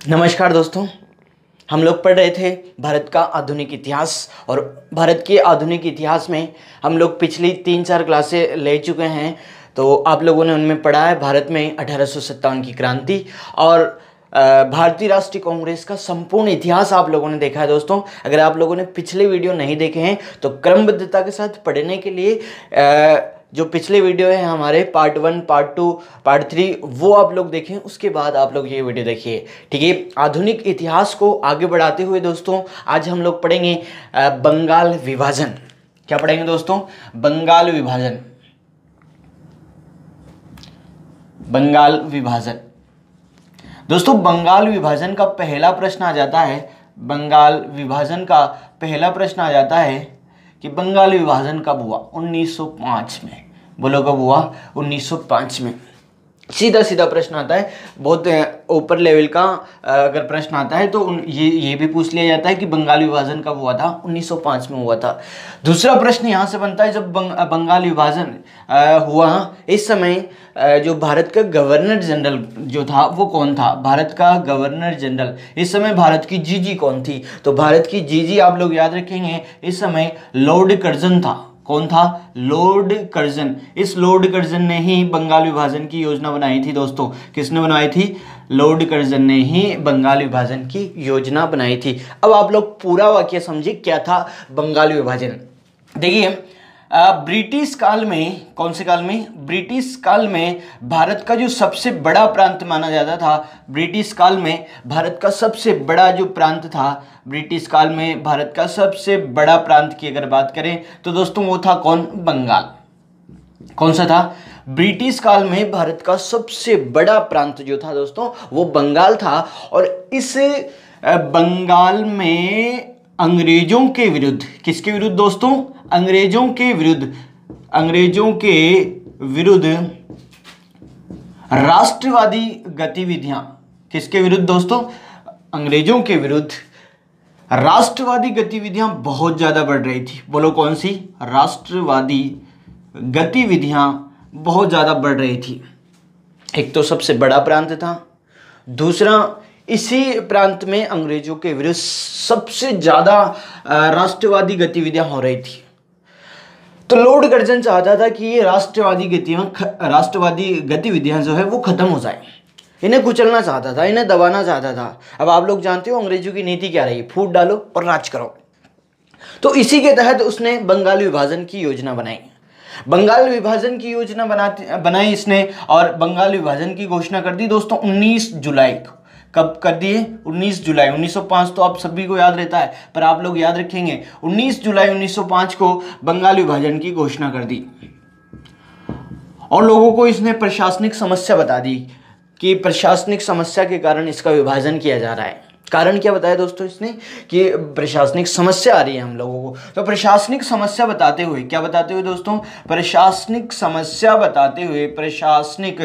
नमस्कार दोस्तों, हम लोग पढ़ रहे थे भारत का आधुनिक इतिहास। और भारत के आधुनिक इतिहास में हम लोग पिछली 3-4 क्लासें ले चुके हैं। तो आप लोगों ने उनमें पढ़ा है भारत में 1857 की क्रांति और भारतीय राष्ट्रीय कांग्रेस का संपूर्ण इतिहास आप लोगों ने देखा है। दोस्तों, अगर आप लोगों ने पिछले वीडियो नहीं देखे हैं तो क्रमबद्धता के साथ पढ़ने के लिए जो पिछले वीडियो है हमारे पार्ट 1, पार्ट 2, पार्ट 3 वो आप लोग देखें, उसके बाद आप लोग ये वीडियो देखिए। ठीक है, आधुनिक इतिहास को आगे बढ़ाते हुए दोस्तों आज हम लोग पढ़ेंगे बंगाल विभाजन। क्या पढ़ेंगे दोस्तों? बंगाल विभाजन। बंगाल विभाजन दोस्तों, बंगाल विभाजन का पहला प्रश्न आ जाता है। बंगाल विभाजन का पहला प्रश्न आ जाता है कि बंगाल विभाजन कब हुआ? 1905 में। बोलो कब हुआ? 1905 में। सीधा सीधा प्रश्न आता है, बहुत ऊपर लेवल का अगर प्रश्न आता है तो ये भी पूछ लिया जाता है कि बंगाल विभाजन कब हुआ था? 1905 में हुआ था। दूसरा प्रश्न यहाँ से बनता है, जब बंगाल विभाजन हुआ इस समय जो भारत का गवर्नर जनरल जो था वो कौन था? भारत का गवर्नर जनरल इस समय भारत की जीजी कौन थी? तो भारत की जीजी आप लोग याद रखेंगे इस समय लॉर्ड कर्जन था। कौन था? Lord Curzon. इस लॉर्ड कर्जन ने ही बंगाल विभाजन की योजना बनाई थी। दोस्तों, किसने बनाई थी? लॉर्ड कर्जन ने ही बंगाल विभाजन की योजना बनाई थी। अब आप लोग पूरा वाक्य समझिए, क्या था बंगाल विभाजन। देखिए, ब्रिटिश काल में, कौन से काल में? ब्रिटिश काल में भारत का जो सबसे बड़ा प्रांत माना जाता था, ब्रिटिश काल में भारत का सबसे बड़ा जो प्रांत था, ब्रिटिश काल में भारत का सबसे बड़ा प्रांत की अगर बात करें तो दोस्तों वो था कौन? बंगाल। कौन सा था? ब्रिटिश काल में भारत का सबसे बड़ा प्रांत जो था दोस्तों वो बंगाल था। और इस बंगाल में अंग्रेजों के विरुद्ध, किसके विरुद्ध दोस्तों? अंग्रेजों के विरुद्ध, अंग्रेजों के विरुद्ध राष्ट्रवादी गतिविधियां, किसके विरुद्ध दोस्तों? अंग्रेजों के विरुद्ध राष्ट्रवादी गतिविधियां बहुत ज्यादा बढ़ रही थी। बोलो कौन सी? राष्ट्रवादी गतिविधियां बहुत ज्यादा बढ़ रही थी। एक तो सबसे बड़ा प्रांत था, दूसरा इसी प्रांत में अंग्रेजों के विरुद्ध सबसे ज्यादा राष्ट्रवादी गतिविधियां हो रही थी। तो लॉर्ड कर्जन चाहता था कि ये राष्ट्रवादी गतिविधियां जो है वो खत्म हो जाए। इन्हें कुचलना चाहता था, इन्हें दबाना चाहता था। अब आप लोग जानते हो अंग्रेजों की नीति क्या रही? फूट डालो और राज करो। तो इसी के तहत उसने बंगाल विभाजन की योजना बनाई। बंगाल विभाजन की योजना बनाई इसने और बंगाल विभाजन की घोषणा कर दी दोस्तों 19 जुलाई को। कब कर दिए? 19 जुलाई 1905 तो आप सभी को याद रहता है, पर आप लोग याद रखेंगे 19 जुलाई 1905 को बंगाल विभाजन की घोषणा कर दी। और लोगों को इसने प्रशासनिक समस्या बता दी कि प्रशासनिक समस्या के कारण इसका विभाजन किया जा रहा है। कारण क्या बताया दोस्तों इसने? कि प्रशासनिक समस्या आ रही है हम लोगों को। तो प्रशासनिक समस्या बताते हुए, क्या बताते हुए दोस्तों? प्रशासनिक समस्या बताते हुए, प्रशासनिक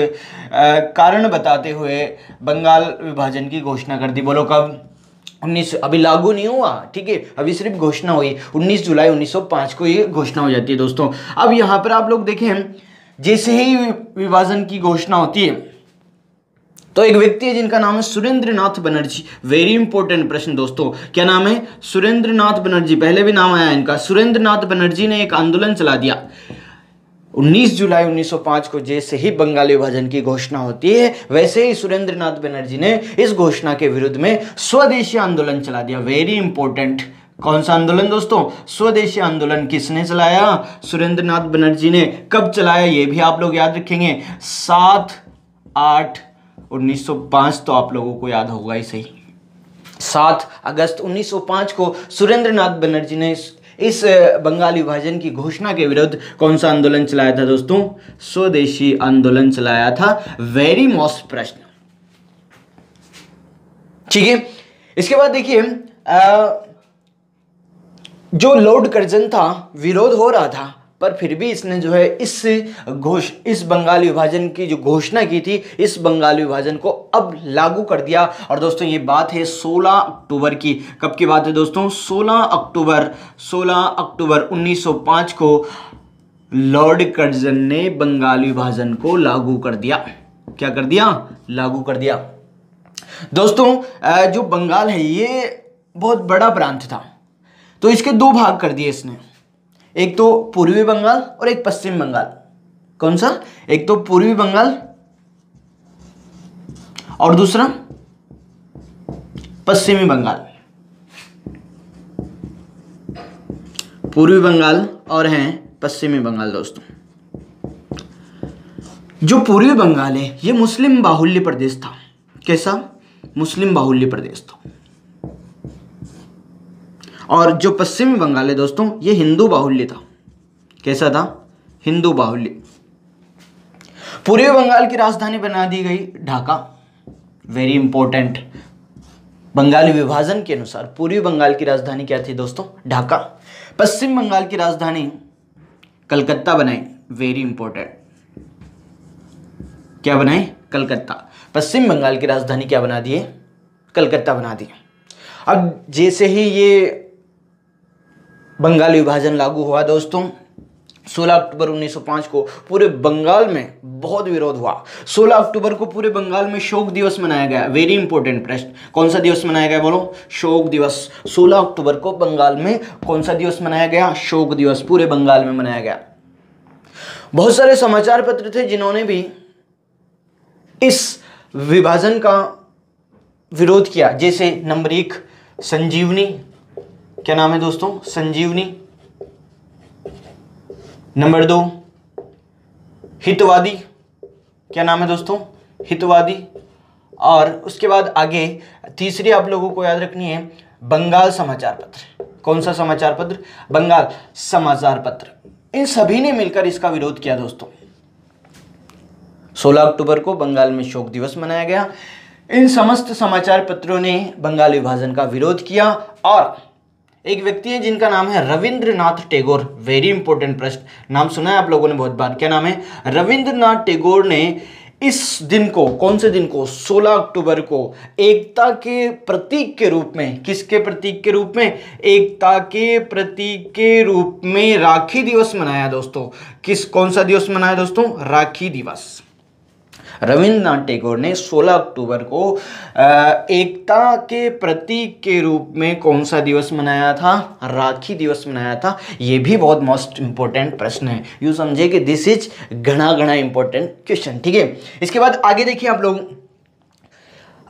कारण बताते हुए बंगाल विभाजन की घोषणा कर दी। बोलो कब? 19, अभी लागू नहीं हुआ, ठीक है, अभी सिर्फ घोषणा हुई। 19 जुलाई 1905 को ये घोषणा हो जाती है दोस्तों। अब यहाँ पर आप लोग देखें, जैसे ही विभाजन की घोषणा होती है तो एक व्यक्ति है जिनका नाम है सुरेंद्र नाथ बनर्जी। वेरी इंपॉर्टेंट प्रश्न दोस्तों, क्या नाम है? सुरेंद्र नाथ बनर्जी। पहले भी नाम आया इनका। सुरेंद्र नाथ बनर्जी ने एक आंदोलन चला दिया 19 जुलाई 1905 को। जैसे ही बंगाल विभाजन की घोषणा होती है वैसे ही सुरेंद्र नाथ बनर्जी ने इस घोषणा के विरुद्ध में स्वदेशी आंदोलन चला दिया। Very important. कौन सा आंदोलन दोस्तों? स्वदेशी आंदोलन। किसने चलाया? सुरेंद्र नाथ बनर्जी ने। कब चलाया ये भी आप लोग याद रखेंगे, 7/8/1905 तो आप लोगों को याद होगा ही सही। 7 अगस्त 1905 को सुरेंद्र नाथ बनर्जी ने इस बंगाल विभाजन की घोषणा के विरुद्ध कौन सा आंदोलन चलाया था दोस्तों? स्वदेशी आंदोलन चलाया था। वेरी मोस्ट प्रश्न, ठीक है। इसके बाद देखिए, जो लॉर्ड कर्जन था, विरोध हो रहा था, पर फिर भी इसने जो है इस बंगाल विभाजन की जो घोषणा की थी, इस बंगाल विभाजन को अब लागू कर दिया। और दोस्तों ये बात है 16 अक्टूबर की। कब की बात है दोस्तों? 16 अक्टूबर 1905 को लॉर्ड कर्जन ने बंगाल विभाजन को लागू कर दिया। क्या कर दिया? लागू कर दिया। दोस्तों जो बंगाल है ये बहुत बड़ा प्रांत था, तो इसके दो भाग कर दिए इसने, एक तो पूर्वी बंगाल और एक पश्चिम बंगाल। कौन सा? एक तो पूर्वी बंगाल और दूसरा पश्चिमी बंगाल। पूर्वी बंगाल और हैं पश्चिमी बंगाल। दोस्तों जो पूर्वी बंगाल है ये मुस्लिम बाहुल्य प्रदेश था। कैसा? मुस्लिम बाहुल्य प्रदेश था। और जो पश्चिमी बंगाल है दोस्तों ये हिंदू बाहुल्य था। कैसा था? हिंदू बाहुल्य। पूर्वी बंगाल की राजधानी बना दी गई ढाका। Very important. बंगाली विभाजन के अनुसार पूर्वी बंगाल की राजधानी क्या थी दोस्तों? ढाका। पश्चिम बंगाल की राजधानी कलकत्ता बनाई। Very important. क्या बनाई? कलकत्ता। पश्चिम बंगाल की राजधानी क्या बना दिए? कलकत्ता बना दिए। अब जैसे ही ये बंगाल विभाजन लागू हुआ दोस्तों, 16 अक्टूबर 1905 को पूरे बंगाल में बहुत विरोध हुआ। 16 अक्टूबर को पूरे बंगाल में शोक दिवस मनाया गया। वेरी इंपॉर्टेंट प्रश्न। कौन सा दिवस मनाया गया? बोलो। शोक दिवस। 16 अक्टूबर को बंगाल में कौन सा दिवस मनाया गया? शोक दिवस। पूरे बंगाल में मनाया गया। बहुत सारे समाचार पत्र थे जिन्होंने भी इस विभाजन का विरोध किया, जैसे नंबर 1 संजीवनी। क्या नाम है दोस्तों? संजीवनी। नंबर 2 हितवादी। क्या नाम है दोस्तों? हितवादी। और उसके बाद आगे तीसरी आप लोगों को याद रखनी है बंगाल समाचार पत्र। कौन सा समाचार पत्र? बंगाल समाचार पत्र। इन सभी ने मिलकर इसका विरोध किया दोस्तों। 16 अक्टूबर को बंगाल में शोक दिवस मनाया गया। इन समस्त समाचार पत्रों ने बंगाल विभाजन का विरोध किया। और एक व्यक्ति है जिनका नाम है रविंद्रनाथ टैगोर। वेरी इंपॉर्टेंट प्रश्न, नाम सुना है आप लोगों ने बहुत बार। क्या नाम है? रविंद्रनाथ टैगोर ने इस दिन को, कौन से दिन को? 16 अक्टूबर को एकता के प्रतीक के रूप में, किसके प्रतीक के रूप में? एकता के प्रतीक के रूप में राखी दिवस मनाया दोस्तों। कौन सा दिवस मनाया दोस्तों? राखी दिवस। रविंद्रनाथ टैगोर ने 16 अक्टूबर को एकता के प्रतीक के रूप में कौन सा दिवस मनाया था? राखी दिवस मनाया था। यह भी बहुत मोस्ट इंपॉर्टेंट प्रश्न है। यूं समझे कि दिस इज घना इंपॉर्टेंट क्वेश्चन। ठीक है, इसके बाद आगे देखिए आप लोग।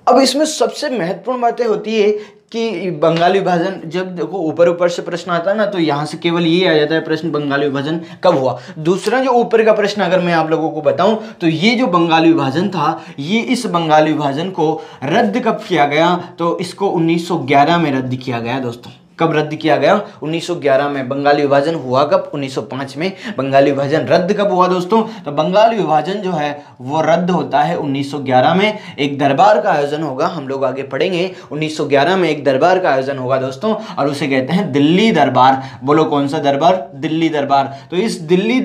अब इसमें सबसे महत्वपूर्ण बातें होती है कि बंगाल विभाजन, जब देखो ऊपर से प्रश्न आता है ना, तो यहाँ से केवल ये आ जाता है प्रश्न बंगाल विभाजन कब हुआ। दूसरा जो ऊपर का प्रश्न अगर मैं आप लोगों को बताऊं तो ये जो बंगाल विभाजन था, ये इस बंगाल विभाजन को रद्द कब किया गया? तो इसको 1911 में रद्द किया गया दोस्तों। कब रद्द किया गया? 1911 में। बंगाल विभाजन हुआ कब? 1905 में। बंगाल विभाजन रद्द कब हुआ दोस्तों? तो बंगाल विभाजन जो है वो रद्द होता है 1911 में। एक दरबार का आयोजन होगा, हम लोग आगे पढ़ेंगे। 1911 में एक दरबार का आयोजन होगा दोस्तों, और उसे कहते हैं दिल्ली दरबार। बोलो कौन सा दरबार? दिल्ली दरबार। तो इस दिल्ली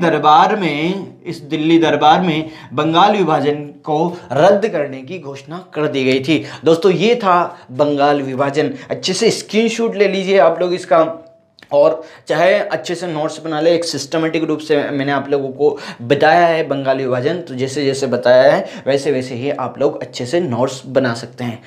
दरबार में बंगाल विभाजन को रद्द करने की घोषणा कर दी गई थी दोस्तों। ये था बंगाल विभाजन। अच्छे से स्क्रीनशॉट ले लीजिए आप लोग इसका, और चाहे अच्छे से नोट्स बना ले। एक सिस्टमेटिक रूप से मैंने आप लोगों को बताया है बंगाल विभाजन, तो जैसे जैसे बताया है वैसे वैसे ही आप लोग अच्छे से नोट्स बना सकते हैं।